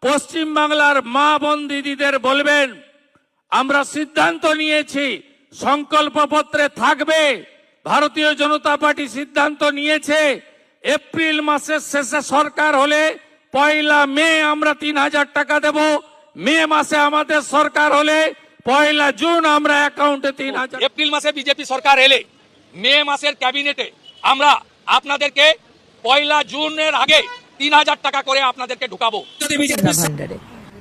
পশ্চিম বাংলার মা বোন দিদিদের বলবেন, আমরা সিদ্ধান্ত নিয়েছি সংকল্পপত্রে থাকবে, ভারতীয় জনতা পার্টি সিদ্ধান্ত নিয়েছে এপ্রিল মাসের শেষে সরকার হলে 1 মে আমরা 3000 টাকা দেব, মে মাসে আমাদের সরকার হলে 1 জুন আমরা অ্যাকাউন্টে 3000। এপ্রিল মাসে বিজেপি সরকার এলে মে মাসের ক্যাবিনেটে আমরা আপনাদেরকে 1 জুনের আগে 3000 টাকা করে আপনাদেরকে ঢুকাবো।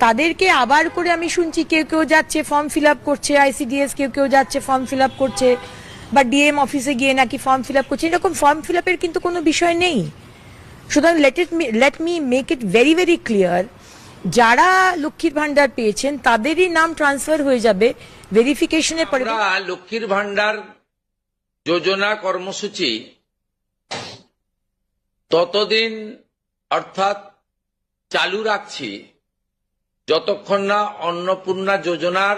তাদেরকে আবার করে আমি শুনছি কেউ কেউ যাচ্ছে ফর্ম ফিল আপ করছে, আইসিডিএস কেউ কেউ যাচ্ছে ফর্ম ফিল আপ করছে, বা ডিএম অফিসে গিয়ে নাকি ফর্ম ফিল আপ করছে। এরকম ফর্ম ফিল আপের কিন্তু কোনো বিষয় নেই। সুতরাং let me make it very very clear, যারা লক্ষ্মীর ভান্ডার পেয়েছেন তাদেরই নাম ট্রান্সফার হয়ে যাবে ভেরিফিকেশনের পরে। লক্ষ্মীর ভান্ডার যোজনা কর্মসূচি ততদিন অর্থাৎ চালু রাখছি যতক্ষণ না অন্নপূর্ণা যোজনার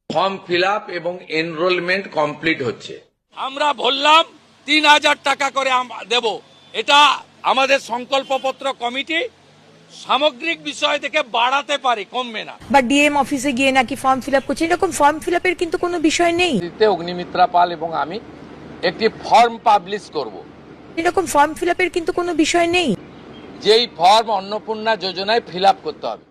ফর্ম ফিল আপ এবং এনরোলমেন্ট কমপ্লিট হচ্ছে। আমরা বললাম 3000 টাকা করে দেব, এটা আমাদের সংকল্পপত্র কমিটি সামগ্রিক বিষয় থেকে বাড়াতে পারে, কমবে না। বা ডিএম অফিসে গিয়ে নাকি ফর্ম ফিল আপ করছে, এরকম ফর্ম ফিল আপের কিন্তু কোনো বিষয় নেই। অগ্নিমিত্রা পাল এবং আমি একটি ফর্ম পাবলিশ করব। এরকম ফর্ম ফিল আপের কিন্তু কোনো বিষয় নেই। যেই ফর্ম অন্নপূর্ণা যোজনায় ফিল আপ করতে হবে।